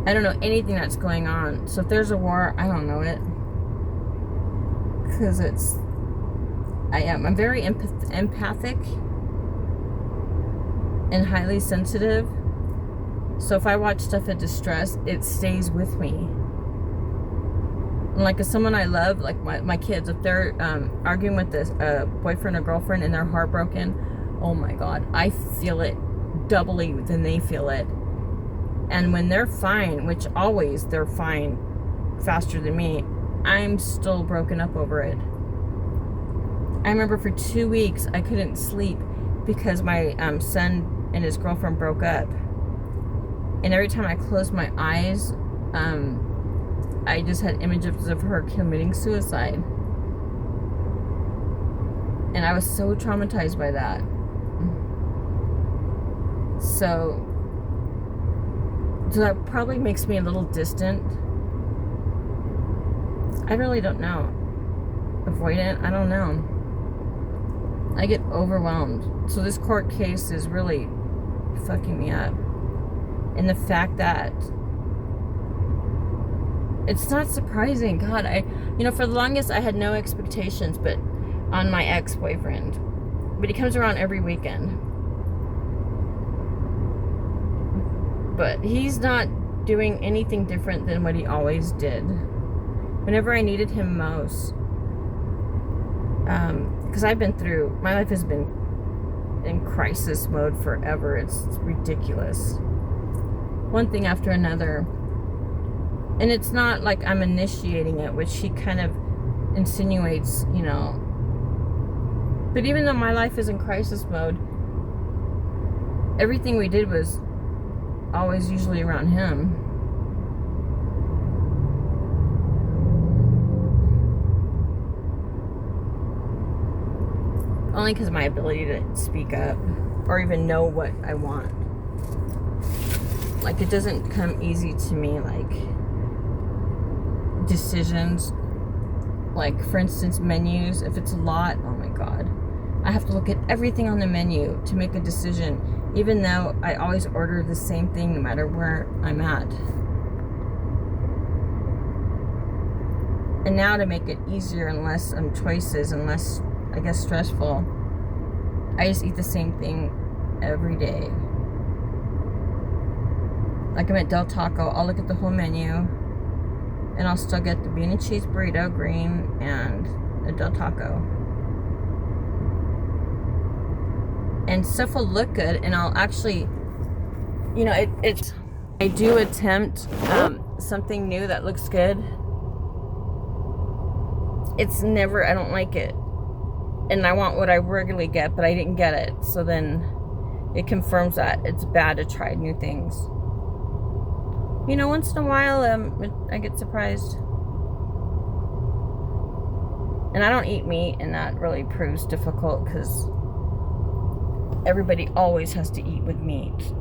I don't know anything that's going on. So if there's a war, I don't know it. Because I'm very empathic and highly sensitive. So if I watch stuff in distress, it stays with me. And like if someone I love, like my kids, if they're arguing with this boyfriend or girlfriend and they're heartbroken, oh my God, I feel it doubly than they feel it. And when they're fine, which always they're fine faster than me, I'm still broken up over it. I remember for 2 weeks I couldn't sleep because my son and his girlfriend broke up. And every time I closed my eyes, I just had images of her committing suicide. And I was so traumatized by that. So that probably makes me a little distant. I really don't know. Avoidant? I don't know. I get overwhelmed. So this court case is really fucking me up. And the fact that it's not surprising. God, for the longest I had no expectations but on my ex-boyfriend. But he comes around every weekend. But he's not doing anything different than what he always did. Whenever I needed him most. Because my life has been in crisis mode forever. It's ridiculous. One thing after another. And it's not like I'm initiating it, which he kind of insinuates, But even though my life is in crisis mode, everything we did was always usually around him. Only because of my ability to speak up or even know what I want. Like, it doesn't come easy to me, like decisions. Like, for instance, menus. If it's a lot, oh my God. I have to look at everything on the menu to make a decision, even though I always order the same thing no matter where I'm at. And now to make it easier and less choices and less, I guess, stressful, I just eat the same thing every day. Like I'm at Del Taco, I'll look at the whole menu and I'll still get the bean and cheese burrito, green, and a Del Taco. And stuff will look good, and I'll actually, I do attempt something new that looks good. It's never, I don't like it. And I want what I regularly get, but I didn't get it. So then it confirms that it's bad to try new things. Once in a while, I get surprised. And I don't eat meat, and that really proves difficult because everybody always has to eat with meat.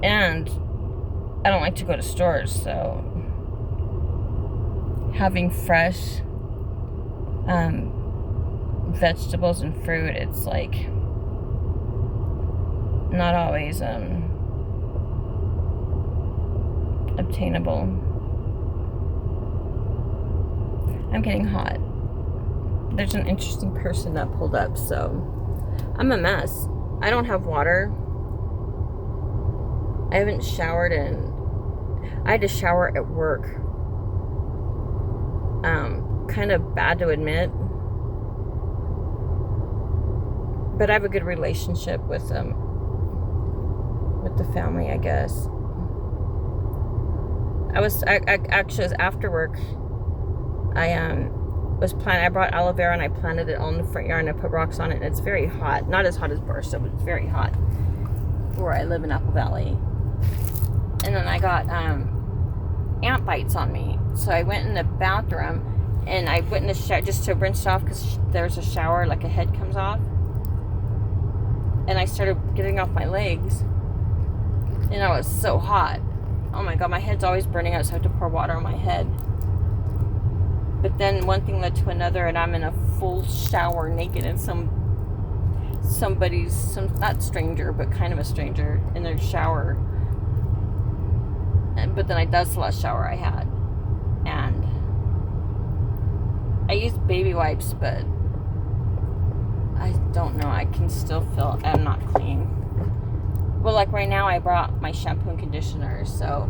And I don't like to go to stores, so having fresh vegetables and fruit, it's like not always obtainable. I'm getting hot. There's an interesting person that pulled up, so I'm a mess. I don't have water. I haven't showered I had to shower at work. Kind of bad to admit. But I have a good relationship with the family, I guess. I actually was after work. I brought aloe vera and I planted it all in the front yard and I put rocks on it, and it's very hot. Not as hot as Barstow, but it's very hot where I live in Apple Valley. And then I got ant bites on me. So I went in the bathroom and I went in the shower just to rinse off because there's a shower, like a head comes off. And I started getting off my legs. And I was so hot. Oh my God, my head's always burning out, so I have to pour water on my head. But then one thing led to another, and I'm in a full shower naked in somebody's, not stranger, but kind of a stranger, in their shower. But then that's the last shower I had. And I used baby wipes, but I don't know. I can still feel I'm not clean. Well, like right now, I brought my shampoo and conditioner. So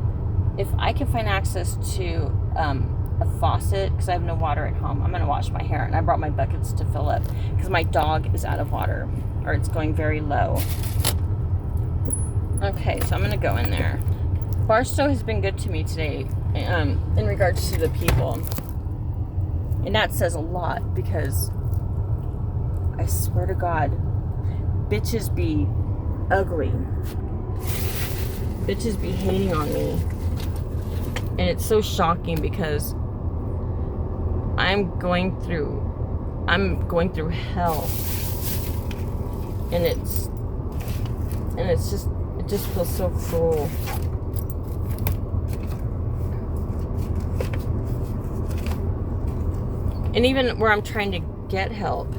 if I can find access to a faucet, because I have no water at home, I'm going to wash my hair. And I brought my buckets to fill up because my dog is out of water, or it's going very low. Okay, so I'm going to go in there. Barstow has been good to me today in regards to the people. And that says a lot, because I swear to God, bitches be ugly. Bitches be hating on me. And it's so shocking because I'm going through hell. And it just feels so cruel. And even where I'm trying to get help,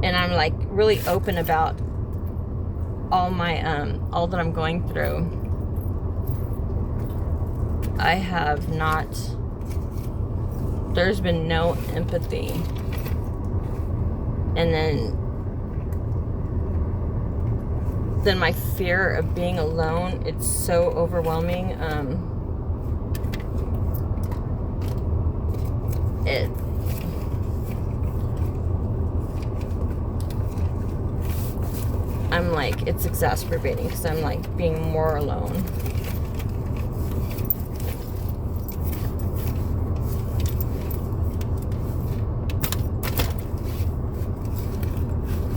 and I'm like really open about all my all that I'm going through, I have not, there's been no empathy. And then my fear of being alone, it's so overwhelming. I'm like, it's exacerbating because I'm like being more alone.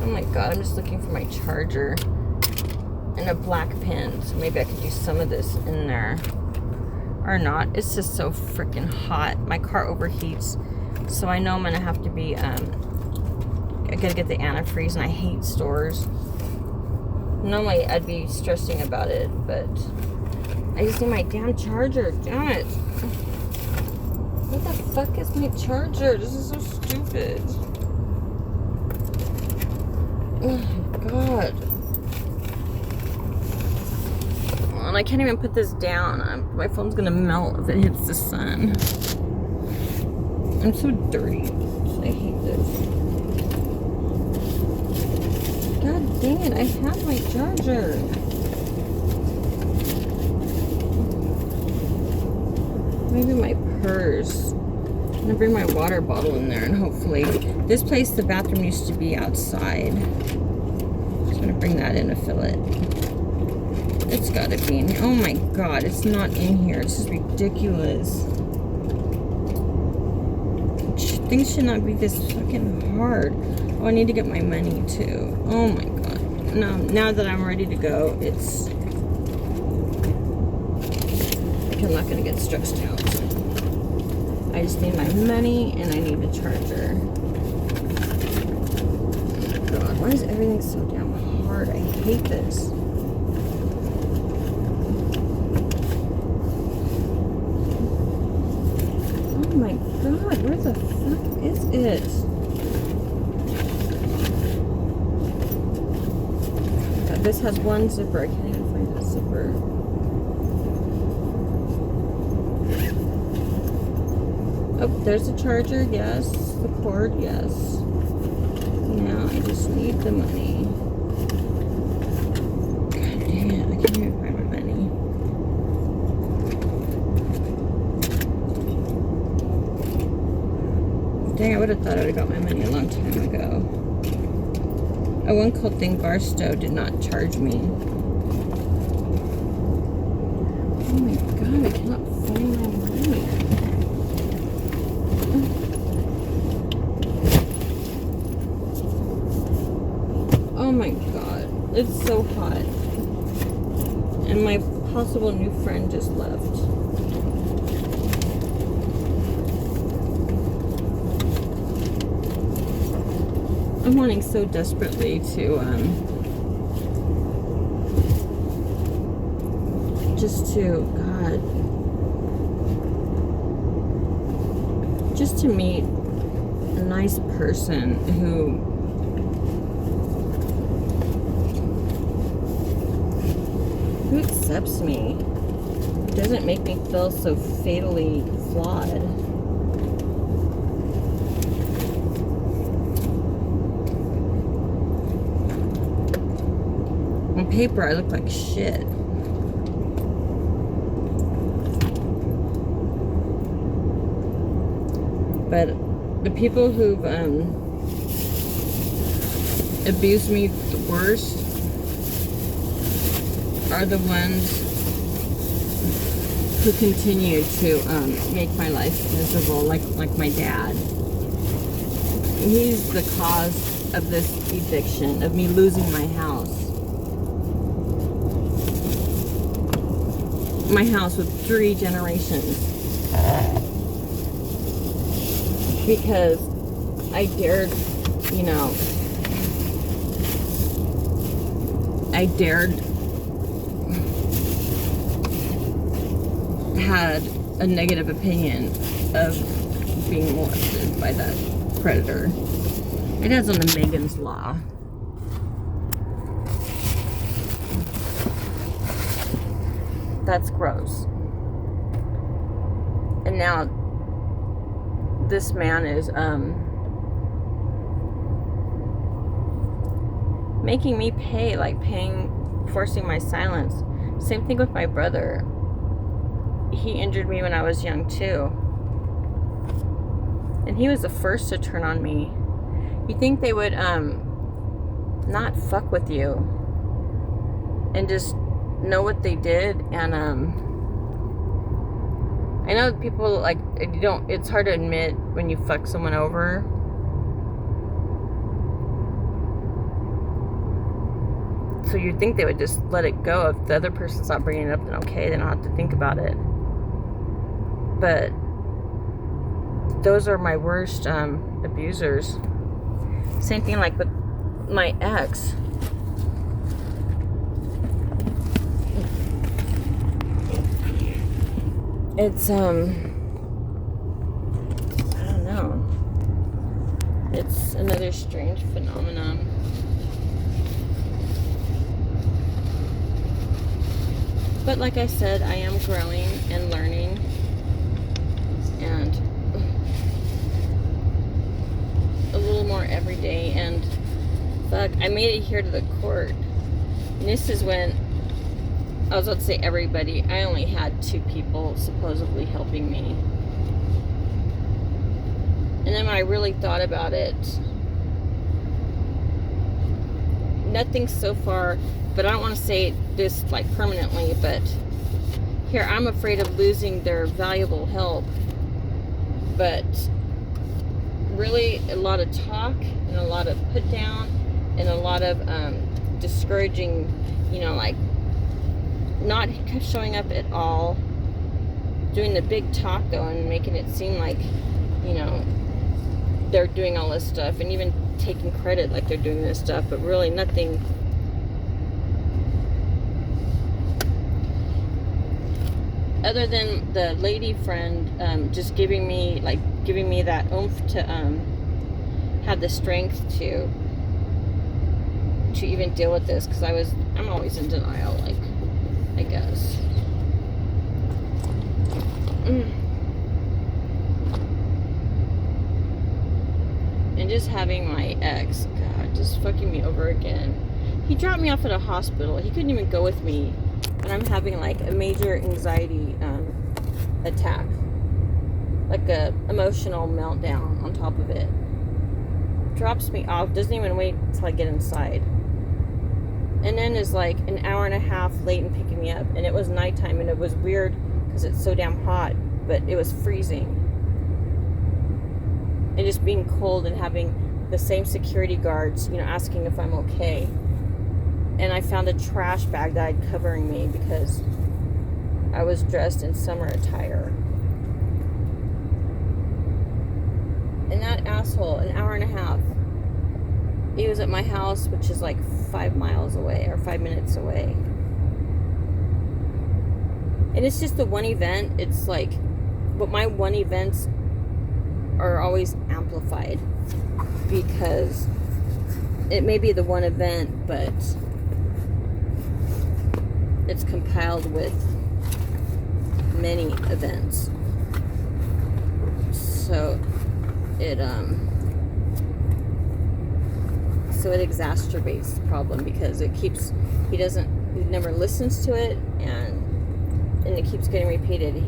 Oh my God, I'm just looking for my charger and a black pen, so maybe I could use some of this in there. Or not. It's just so freaking hot. My car overheats, so I know I'm gonna have to be I gotta get the antifreeze, and I hate stores. Normally I'd be stressing about it, but I just need my damn charger. Damn it. What the fuck is my charger? This is so stupid. Oh my God. And I can't even put this down. My phone's gonna melt if it hits the sun. I'm so dirty. I hate this. God dang it, I have my charger. Maybe my purse. I'm gonna bring my water bottle in there, and hopefully, this place, the bathroom used to be outside. Just gonna bring that in to fill it. It's gotta be in here. Oh my God, it's not in here. This is ridiculous. Things should not be this fucking hard. Oh, I need to get my money too. Oh my God. No, now that I'm ready to go, it's like I'm not gonna get stressed out. I just need my money and I need a charger. Oh my God, why is everything so damn hard? I hate this. Oh my God, where the fuck is it? God, this has one zipper. I can't even find the zipper. Oh, there's the charger, yes. The cord, yes. Now I just need the money. God damn it, I can't even find my money. Dang, I would have thought I would have got my money a long time ago. Oh, one cool thing, Barstow did not charge me. Oh my God, I cannot find my money. Oh my God, it's so hot. And my possible new friend just left. I'm wanting so desperately to God, just to meet a nice person who accepts me, doesn't make me feel so fatally flawed. On paper, I look like shit. But the people who've abused me the worst are the ones who continue to make my life miserable, like my dad. He's the cause of this eviction, of me losing my house. My house with 3 generations. Because I dared, had a negative opinion of being molested by that predator. My dad's on the Megan's Law. That's gross. And now this man is making me pay, forcing my silence. Same thing with my brother. He injured me when I was young too. And he was the first to turn on me. You think they would not fuck with you and just know what they did. And I know people it's hard to admit when you fuck someone over. So you'd think they would just let it go. If the other person's not bringing it up, then okay, they don't have to think about it. But those are my worst abusers. Same thing like with my ex. It's I don't know. It's another strange phenomenon. But like I said, I am growing and learning, and a little more every day. And fuck, I made it here to the court. And this is when I was about to say everybody. I only had 2 people supposedly helping me. And then when I really thought about it, nothing so far. But I don't want to say this permanently, but here I'm afraid of losing their valuable help. But really a lot of talk and a lot of put down and a lot of discouraging, not showing up at all, doing the big talk though and making it seem like, they're doing all this stuff and even taking credit like they're doing this stuff, but really nothing. Other than the lady friend just giving me that oomph to have the strength to even deal with this, because I'm always in denial, I guess. And just having my ex, God, just fucking me over again. He dropped me off at a hospital. He couldn't even go with me. And I'm having a major anxiety attack, like a emotional meltdown on top of it. Drops me off, doesn't even wait until I get inside, and then is an hour and a half late in picking me up. And it was nighttime, and it was weird because it's so damn hot, but it was freezing. And just being cold and having the same security guards, asking if I'm okay. And I found a trash bag that I'd covering me because I was dressed in summer attire. And that asshole, an hour and a half, he was at my house, which is 5 miles away or 5 minutes away. And it's just the one event. It's but my one events are always amplified, because it may be the one event, but it's compiled with many events. So it exacerbates the problem, because he never listens to it, and it keeps getting repeated.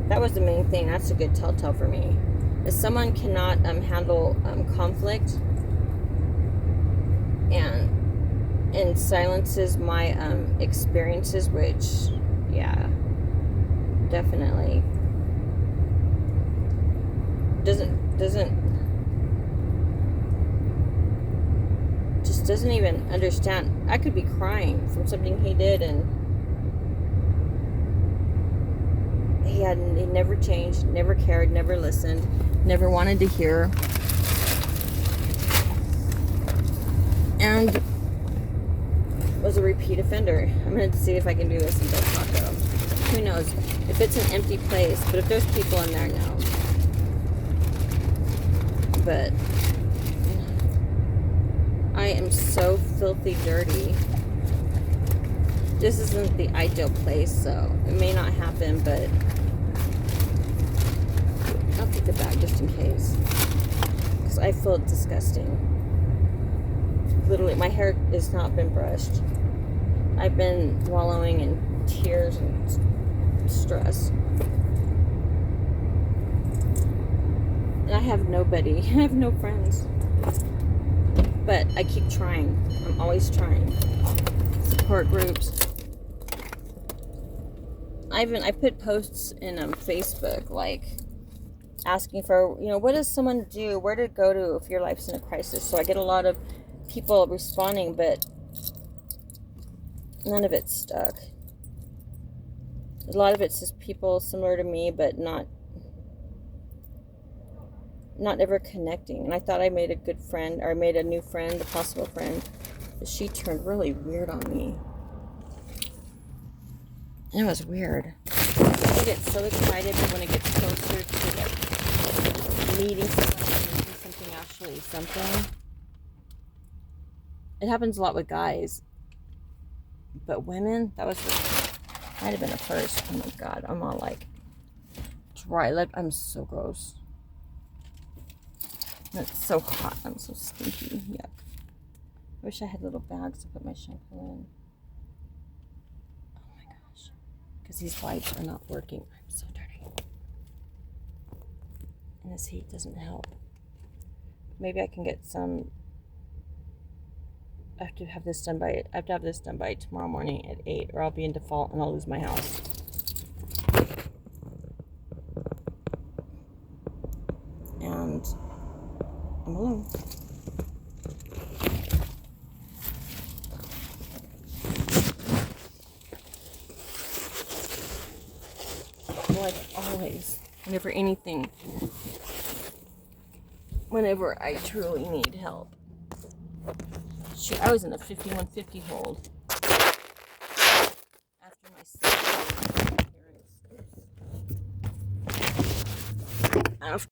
That was the main thing. That's a good telltale for me. If someone cannot handle conflict and silences my experiences, which, yeah, definitely doesn't even understand. I could be crying from something he did, and he never changed, never cared, never listened, never wanted to hear, and was a repeat offender. I'm going to see if I can do this in Del Taco. Who knows if it's an empty place, but if there's people in there now. But I am so filthy dirty. This isn't the ideal place, so it may not happen, but I'll take the bag just in case, because I feel disgusting. Literally, my hair has not been brushed. I've been wallowing in tears and stress. And I have nobody. I have no friends. But I keep trying. I'm always trying. Support groups. I put posts in Facebook, like, asking for, what does someone do? Where to go to if your life's in a crisis? So I get a lot of people responding, but none of it stuck. A lot of it's just people similar to me, but not ever connecting. And I thought I made a good friend, or I made a new friend, a possible friend, but she turned really weird on me. And it was weird. I get so excited when it gets closer to like meeting someone and doing something, actually something. It happens a lot with guys, but women, might have been a first. Oh my god, I'm all like dry lip. I'm so gross. It's so hot. I'm so stinky. Yuck. I wish I had little bags to put my shampoo in. Oh my gosh. Because these wipes are not working. I'm so dirty. And this heat doesn't help. Maybe I can get some. I have to have this done by tomorrow morning at 8, or I'll be in default and I'll lose my house. And I'm alone. Like always, whenever I truly need help. Shoot, I was in a 5150 hold.